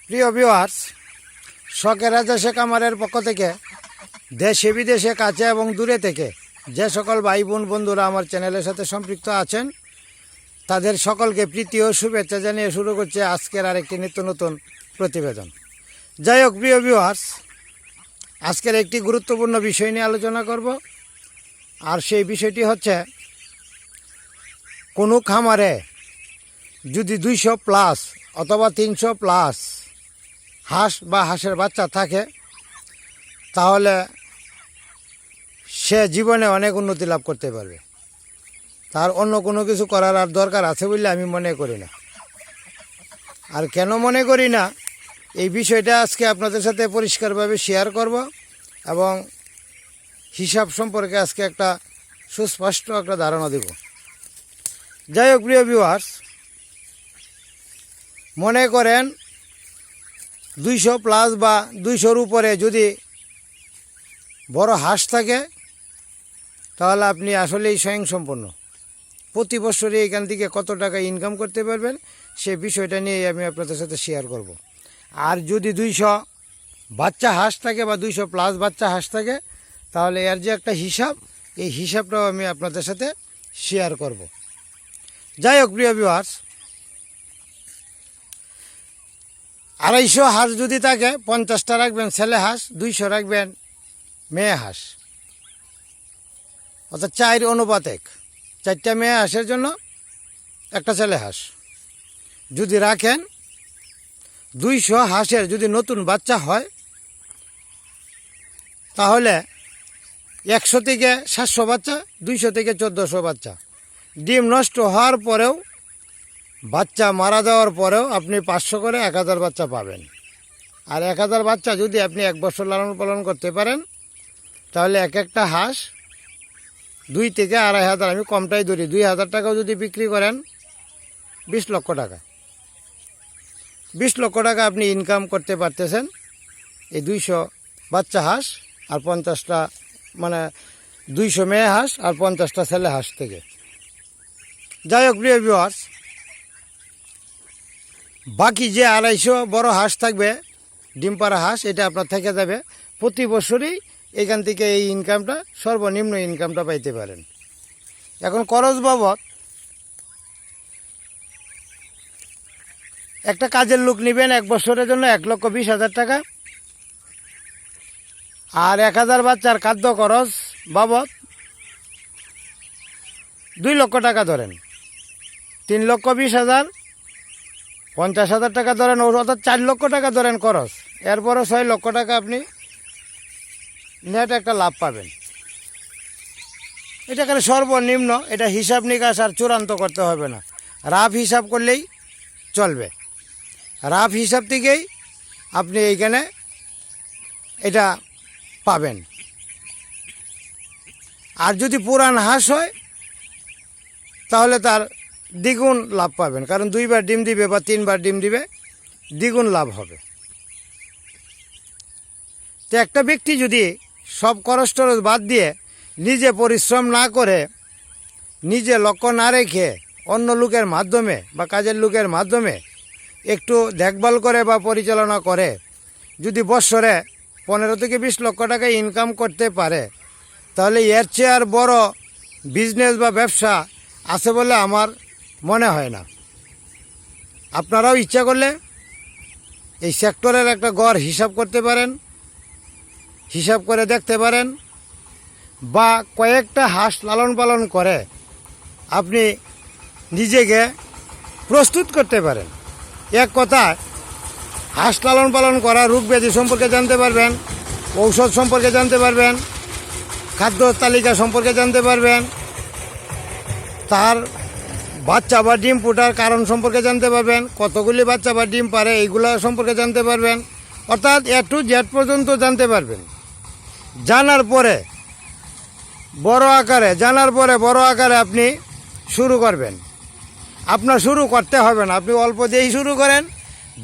প্রিয় ভিউয়ার্স, শখের রাজা কামারের পক্ষ থেকে দেশে বিদেশে কাছে এবং দূরে থেকে যে সকল ভাই বোন বন্ধুরা আমার চ্যানেলের সাথে সম্পৃক্ত আছেন তাদের সকলকে প্রীতি ও শুভেচ্ছা জানিয়ে শুরু করছে আজকের আরেকটি নিত্য নতুন প্রতিবেদন। যাই হোক প্রিয় ভিউয়ার্স, আজকের একটি গুরুত্বপূর্ণ বিষয় নিয়ে আলোচনা করব। আর সেই বিষয়টি হচ্ছে, কোনো খামারে যদি 200+ অথবা 300+ হাঁস বা হাঁসের বাচ্চা থাকে তাহলে সে জীবনে অনেক উন্নতি লাভ করতে পারবে। তার অন্য কোনো কিছু করার আর দরকার আছে বলে আমি মনে করি না। আর কেন মনে করি না, এই বিষয়টা আজকে আপনাদের সাথে পরিষ্কারভাবে শেয়ার করব এবং হিসাব সম্পর্কে আজকে একটা সুস্পষ্ট একটা ধারণা দেব। যাই হোক প্রিয় ভিউয়ার্স, মনে করেন 200+ বা 200-র উপরে যদি বড় হাঁস থাকে তাহলে আপনি আসলেই স্বয়ংসম্পন্ন। প্রতি বছরই এখান থেকে কত টাকা ইনকাম করতে পারবেন সে বিষয়টা নিয়ে আমি আপনাদের সাথে শেয়ার করব। আর যদি 200 বাচ্চা হাঁস থাকে বা 200+ বাচ্চা হাঁস থাকে তাহলে এর যে একটা হিসাব, এই হিসাবটাও আমি আপনাদের সাথে শেয়ার করব। যাই হোক প্রিয় ভিউয়ার্স, 250 হাঁস যদি থাকে 50টা রাখবেন ছেলে হাঁস, 200 রাখবেন মেয়ে হাঁস, অর্থাৎ 4:1। 4টা মেয়ে হাঁসের জন্য একটা ছেলে হাঁস যদি রাখেন, 200 হাঁসের যদি নতুন বাচ্চা হয় তাহলে 100 থেকে 700 বাচ্চা, 200 থেকে 1400 বাচ্চা। ডিম নষ্ট হওয়ার পরেও, বাচ্চা মারা যাওয়ার পরেও আপনি 500 করে 1000 বাচ্চা পাবেন। আর 1000 বাচ্চা যদি আপনি 1 বছর লালন পালন করতে পারেন তাহলে এক একটা হাঁস 2 থেকে 2500, আমি কমটাই ধরি, 2000 টাকাও যদি বিক্রি করেন 20 লক্ষ টাকা। 20 লক্ষ টাকা আপনি ইনকাম করতে পারতেছেন এই 200 বাচ্চা হাঁস আর 50টা, মানে 200 মেয়ে হাঁস আর 50টা ছেলে হাঁস থেকে। যাই হোক প্রিয় ভিউয়ার্স, বাকি যে 250 বড় হাঁস থাকবে, ডিম পাড়া হাঁস, এটা আপনার থেকে যাবে। প্রতি বছরই এখান থেকে এই ইনকামটা, সর্বনিম্ন ইনকামটা পাইতে পারেন। এখন খরচ বাবদ একটা কাজের লোক নেবেন 1 বছরের জন্য 1,20,000 টাকা। আর 1000 বাচ্চার খাদ্য খরচ বাবদ 2 লক্ষ টাকা ধরেন, 3,20,000, 50,000 টাকা ধরেন, অর্থাৎ 4 লক্ষ টাকা ধরেন খরচ। এরপরে 6 লক্ষ টাকা আপনি নেট একটা লাভ পাবেন। এটা করে সর্বনিম্ন, এটা হিসাব নিকাশ আর চূড়ান্ত করতে হবে না, রাফ হিসাব করলেই চলবে। রাফ হিসাব থেকেই আপনি এইখানে এটা পাবেন। আর যদি পুরান হাঁস হয় তাহলে তার দ্বিগুণ লাভ পাবেন, কারণ 2বার ডিম দিবে বা 3বার ডিম দিবে, দ্বিগুণ লাভ হবে। তো একটা ব্যক্তি যদি সব খরচ টরচ বাদ দিয়ে, নিজে পরিশ্রম না করে, নিজে লক্ষ্য না রেখে অন্য লোকের মাধ্যমে বা কাজের লোকের মাধ্যমে একটু দেখভাল করে বা পরিচালনা করে যদি বছরে 15 থেকে 20 লক্ষ টাকা ইনকাম করতে পারে তাহলে এর চেয়ে আর বড় বিজনেস বা ব্যবসা আছে বলে আমার মনে হয় না। আপনারাও ইচ্ছা করলে এই সেক্টরের একটা গড় হিসাব করতে পারেন, হিসাব করে দেখতে পারেন, বা কয়েকটা হাঁস লালন পালন করে আপনি নিজেকে প্রস্তুত করতে পারেন। এক কথায় হাঁস লালন পালন করা, রোগ ব্যাধি সম্পর্কে জানতে পারবেন, ঔষধ সম্পর্কে জানতে পারবেন, খাদ্য তালিকা সম্পর্কে জানতে পারবেন, তার বাচ্চা বা ডিম ফোটার কারণ সম্পর্কে জানতে পারবেন, কতগুলি বাচ্চা বা ডিম পারে এইগুলো সম্পর্কে জানতে পারবেন, অর্থাৎ A to Z পর্যন্ত জানতে পারবেন। জানার পরে বড় আকারে আপনি শুরু করবেন। আপনার শুরু করতে হবে না, আপনি অল্প দিয়েই শুরু করেন,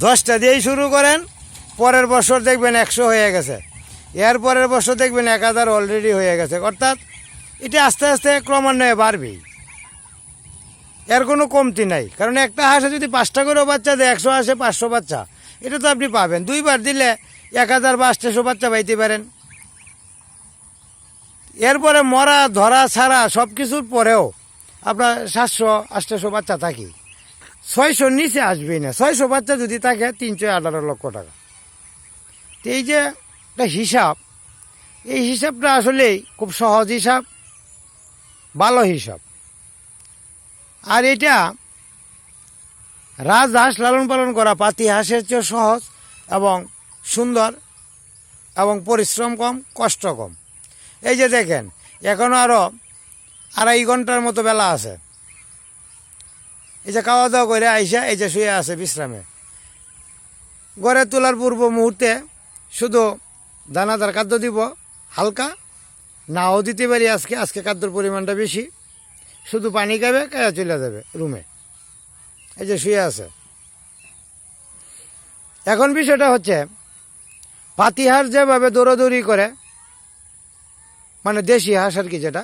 10টা দিয়েই শুরু করেন, পরের বছর দেখবেন 100 হয়ে গেছে, এর পরের বছর দেখবেন 1000 অলরেডি হয়ে গেছে। অর্থাৎ এটা আস্তে আস্তে ক্রমান্বয়ে বাড়বেই, এর কোনো কমতি নাই। কারণ একটা হাঁসে যদি 5টা করে বাচ্চা দেয়, 100 হাঁসে 500 বাচ্চা, এটা তো আপনি পাবেন। 2বার দিলে 1000 বা 800 বাচ্চা পাইতে পারেন। এরপরে মরা ধরা ছাড়া সব কিছুর পরেও আপনার 700-800 বাচ্চা থাকি, 600 নিচে আসবেই না। 600 বাচ্চা যদি থাকে 318 লক্ষ টাকা। তো এই যে একটা হিসাব, এই হিসাবটা আসলেই খুব সহজ হিসাব, ভালো হিসাব। আর এটা রাজহাঁস লালন পালন করা পাতি হাঁসের চেয়ে সহজ এবং সুন্দর এবং পরিশ্রম কম, কষ্ট কম। এই যে দেখেন, এখনও আরও 2.5 ঘন্টার মতো বেলা আছে। এই যে খাওয়া দাওয়া করে আইসা এই যে শুয়ে আছে বিশ্রামে। ঘরে তোলার পূর্ব মুহূর্তে শুধু দানাদার খাদ্য দিব, হালকা নাও দিতে পারি। আজকে খাদ্যর পরিমাণটা বেশি, শুধু পানি খাবে, খাওয়া চলে যাবে রুমে। এই যে শুয়ে আছে। এখন বিষয়টা হচ্ছে, পাতি হাঁস যেভাবে দৌড়াদৌড়ি করে, মানে দেশি হাঁস আর কি, যেটা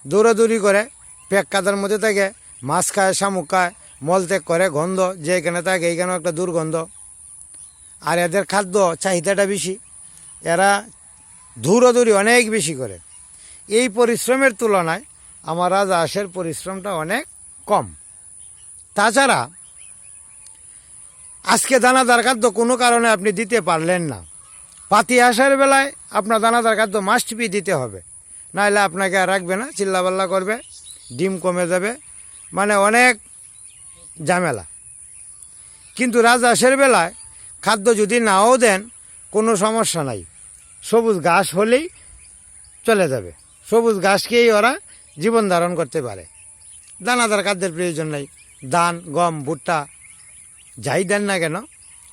দৌড়াদৌড়ি করে, পেক কাদার মধ্যে থাকে, মাছ খায়, শামুক খায়, মলত্যাগ করে, গন্ধ যেখানে থাকে এইখানেও একটা দুর্গন্ধ। আর এদের খাদ্য চাহিদাটা বেশি, এরা দৌড়াদৌড়ি অনেক বেশি করে। এই পরিশ্রমের তুলনায় আমার রাজহাঁসের পরিশ্রমটা অনেক কম। তাছাড়া আজকে দানাদার খাদ্য কোনো কারণে আপনি দিতে পারলেন না, পাতি হাঁসের বেলায় আপনার দানাদার খাদ্য মাস্ট বি দিতে হবে, নাহলে আপনাকে আর রাখবে না, চিল্লাপাল্লা করবে, ডিম কমে যাবে, মানে অনেক ঝামেলা। কিন্তু রাজহাঁসের বেলায় খাদ্য যদি নাও দেন কোনো সমস্যা নাই, সবুজ ঘাস হলেই চলে যাবে। সবুজ ঘাস খেয়েই ওরা জীবন ধারণ করতে পারে, দানাদার খাদ্যের প্রয়োজন নাই। ধান, গম, ভুট্টা যাই দেন না কেন,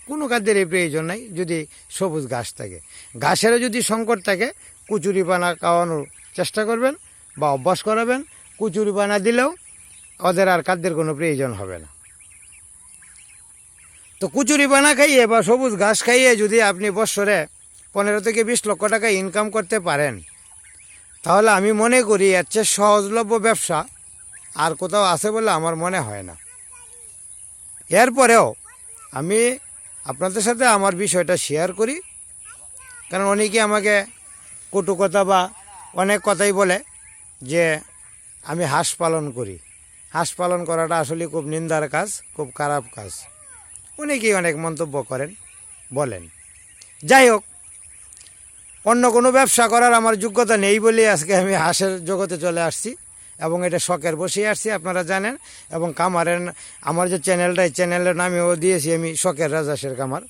কোনো খাদ্যের প্রয়োজন নাই যদি সবুজ ঘাস থাকে। ঘাসেরও যদি সংকট থাকে, কুচুরি পানা খাওয়ানোর চেষ্টা করবেন বা অভ্যাস করাবেন। কুচুরি পানা দিলেও ওদের আর খাদ্যের কোনো প্রয়োজন হবে না। তো কুচুরি পানা খাইয়ে বা সবুজ ঘাস খাইয়ে যদি আপনি বৎসরে 15 থেকে 20 লক্ষ টাকা ইনকাম করতে পারেন, তাহলে আমি মনে করি এর চেয়ে সহজলভ্য ব্যবসা আর কোথাও আছে বলে আমার মনে হয় না। এরপরেও আমি আপনাদের সাথে আমার বিষয়টা শেয়ার করি, কারণ অনেকে আমাকে কটু কথা বা অনেক কথাই বলে যে আমি হাঁস পালন করি। হাঁস পালন করাটা আসলে খুব নিন্দার কাজ, খুব খারাপ কাজ, অনেকেই অনেক মন্তব্য করেন, বলেন। যাই হোক, অন্য কোনো ব্যবসা করার আমার যোগ্যতা নেই বলে আজকে আমি হাঁসের জগতে চলে আসছি এবং এটা শখের বসেই আসছি, আপনারা জানেন। এবং কামারের আমার যে চ্যানেলটা, এই চ্যানেলের নামেও দিয়েছি আমি শখের রাজহাঁসের কামার।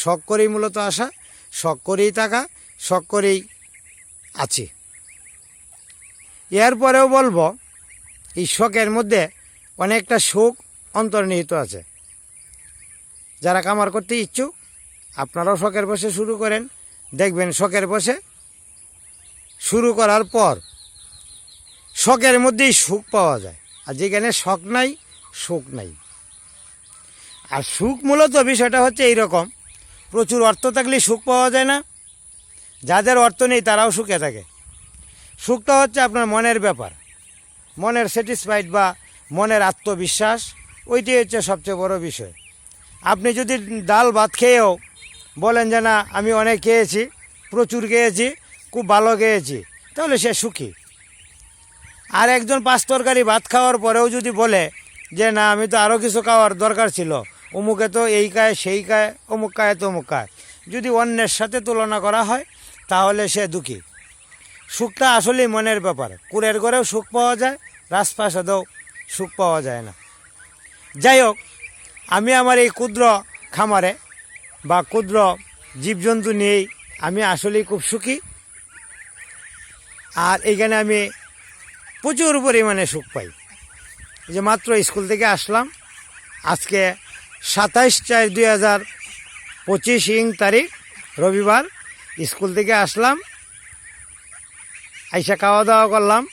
শখ করেই মূলত আসা, শখ করেই থাকা, শখ করেই আছি। এরপরেও বলবো, এই শখের মধ্যে অনেকটা সুখ অন্তর্নিহিত আছে। যারা কামার করতে ইচ্ছুক, আপনারাও শখের বসে শুরু করেন, দেখবেন শখের বসে শুরু করার পর শখের মধ্যেই সুখ পাওয়া যায়। আর যেখানে শখ নাই, সুখ নাই। আর সুখ মূলত বিষয়টা হচ্ছে এইরকম, প্রচুর অর্থ থাকলে সুখ পাওয়া যায় না, যাদের অর্থ নেই তারাও সুখে থাকে। সুখটা হচ্ছে আপনার মনের ব্যাপার, মনের স্যাটিসফাইড বা মনের আত্মবিশ্বাস, ওইটাই হচ্ছে সবচেয়ে বড় বিষয়। আপনি যদি ডাল ভাত খেয়েও বলেন যে না আমি অনেক খেয়েছি, প্রচুর খেয়েছি, খুব ভালো খেয়েছি, তাহলে সে সুখী। আর একজন 5 তরকারি ভাত খাওয়ার পরেও যদি বলে যে না আমি তো আরও কিছু খাওয়ার দরকার ছিল, অমুকে তো এই খায়, সেই খায়, অমুক খায়, তমুক খায়, যদি অন্যের সাথে তুলনা করা হয় তাহলে সে দুঃখী। সুখটা আসলেই মনের ব্যাপার। কুড়ের ঘরেও সুখ পাওয়া যায়, রাজপ্রাসাদেও সুখ পাওয়া যায় না। যাই হোক, আমি আমার এই ক্ষুদ্র খামারে বা ক্ষুদ্র জীবজন্তু নিয়েই আমি আসলেই খুব সুখী। আর এইখানে আমি প্রচুর পরিমাণে সুখ পাই। যে মাত্র স্কুল থেকে আসলাম, আজকে 27/4/2025 তারিখ রবিবার, স্কুল থেকে আসলাম, আইসা খাওয়া দাওয়া করলাম,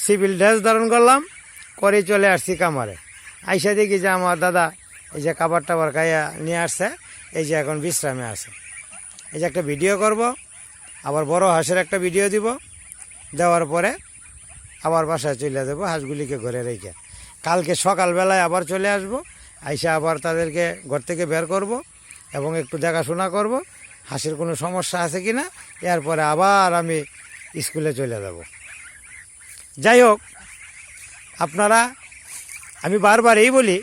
সিভিল ড্রেস ধারণ করলাম, করে চলে আসছি কামারে। আইসা দেখি যে আমার দাদা এই যে খাবার টাবার খাইয়া নিয়ে আসছে, এই যে এখন বিশ্রামে আছে। এই যে একটা ভিডিও করব, আবার বড় হাঁসের একটা ভিডিও দিব, দেওয়ার পরে আবার বাসায় চলে যাবো হাঁসগুলিকে ঘরে রেখে। কালকে সকালবেলায় আবার চলে আসব, আইসা আবার তাদেরকে ঘর থেকে বের করব, এবং একটু দেখাশোনা করব হাঁসের কোনো সমস্যা আছে কি না। এরপরে আবার আমি স্কুলে চলে যাব। যাই হোক, আপনারা, আমি বারবার এই বলি,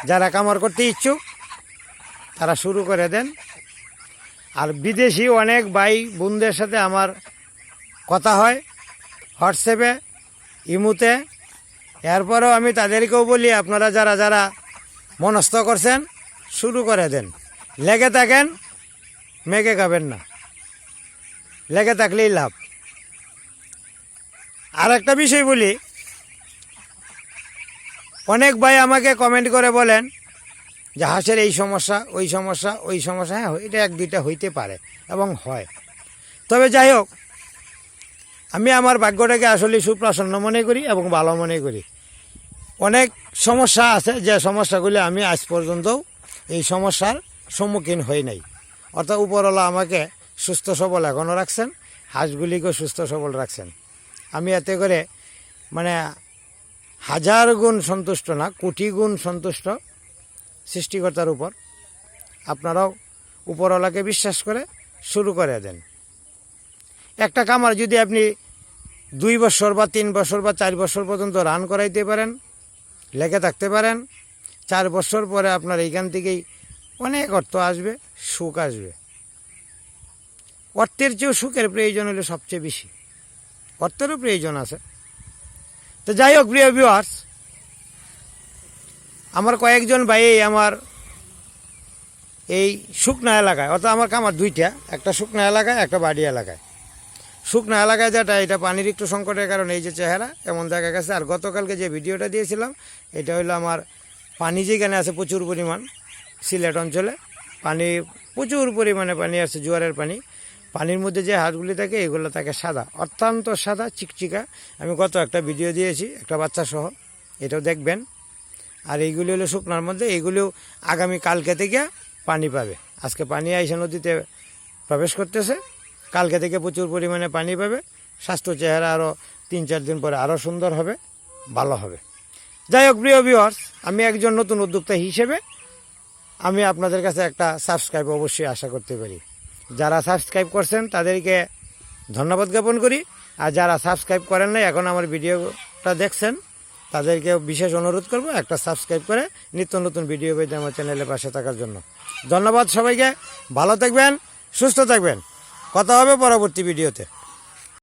যারা কামার করতে ইচ্ছুক তারা শুরু করে দেন। আর বিদেশি অনেক ভাই বোনদের সাথে আমার কথা হয় হোয়াটসঅ্যাপে, ইমুতে। এরপরেও আমি তাদেরকেও বলি, আপনারা যারা যারা মনস্থ করছেন শুরু করে দেন। লেগে থাকেন, মেঘে খাবেন না, লেগে থাকলেই লাভ। আর একটা বিষয় বলি, অনেক ভাই আমাকে কমেন্ট করে বলেন যে হাঁসের এই সমস্যা, ওই সমস্যা, ওই সমস্যা। হ্যাঁ, এটা এক দুইটা হইতে পারে এবং হয়। তবে যাই হোক, আমি আমার ভাগ্যটাকে আসলে সুপ্রসন্ন মনে করি এবং ভালো মনে করি। অনেক সমস্যা আছে যে সমস্যাগুলি আমি আজ পর্যন্ত এই সমস্যার সম্মুখীন হই নাই। অর্থাৎ উপরওয়ালা আমাকে সুস্থ সবল এখনও রাখছেন, হাঁসগুলিকেও সুস্থ সবল রাখছেন। আমি এতে করে মানে হাজার গুণ সন্তুষ্ট না, কোটি গুণ সন্তুষ্ট সৃষ্টিকর্তার উপর। আপনারাও উপরওয়ালাকে বিশ্বাস করে শুরু করে দেন। একটা কামার যদি আপনি 2 বছর বা 3 বছর বা 4 বছর পর্যন্ত রান করাইতে পারেন, লেগে থাকতে পারেন, 4 বছর পরে আপনার এইখান থেকেই অনেক অর্থ আসবে, সুখ আসবে। অর্থের চেয়েও সুখের প্রয়োজন হলে সবচেয়ে বেশি, অর্থেরও প্রয়োজন আছে। তো যাই হোক, প্রিয় ভিউয়ার্স, আমার কয়েকজন ভাই আমার এই শুকনা এলাকায়, অর্থাৎ আমার কামার 2টা, একটা শুকনা এলাকায়, একটা বাড়ি এলাকায়। শুকনা এলাকায় যেটা, এটা পানির একটু সংকটের কারণে এই যে চেহারা এমন দেখা গেছে। আর গতকালকে যে ভিডিওটা দিয়েছিলাম, এটা হলো আমার পানি যেখানে আছে প্রচুর পরিমাণ, সিলেট অঞ্চলে পানি প্রচুর পরিমাণে পানি আছে, জোয়ারের পানি। পানির মধ্যে যে হাঁসগুলি থাকে এগুলো থাকে সাদা, অত্যন্ত সাদা চিকচিকা। আমি গত একটা ভিডিও দিয়েছি একটা বাচ্চা সহ, এটাও দেখবেন। আর এইগুলি হলো শুকনার মধ্যে, এইগুলিও আগামী কালকে থেকে পানি পাবে। আজকে পানি আইসা নদীতে প্রবেশ করতেছে, কালকে থেকে প্রচুর পরিমাণে পানি পাবে। স্বাস্থ্য চেহারা আরও 3-4 দিন পরে আরও সুন্দর হবে, ভালো হবে। যাই হোক, প্রিয় ভিউয়ার্স, আমি একজন নতুন উদ্যোক্তা হিসেবে আমি আপনাদের কাছে একটা সাবস্ক্রাইব অবশ্যই আশা করতে পারি। যারা সাবস্ক্রাইব করছেন তাদেরকে ধন্যবাদ জ্ঞাপন করি। আর যারা সাবস্ক্রাইব করেন নাই, এখন আমার ভিডিওটা দেখছেন, তাদেরকে বিশেষ অনুরোধ করব একটা সাবস্ক্রাইব করে নিত্য নতুন ভিডিও পেতে আমার চ্যানেলের পাশে থাকার জন্য। ধন্যবাদ সবাইকে, ভালো থাকবেন, সুস্থ থাকবেন। কথা হবে পরবর্তী ভিডিওতে।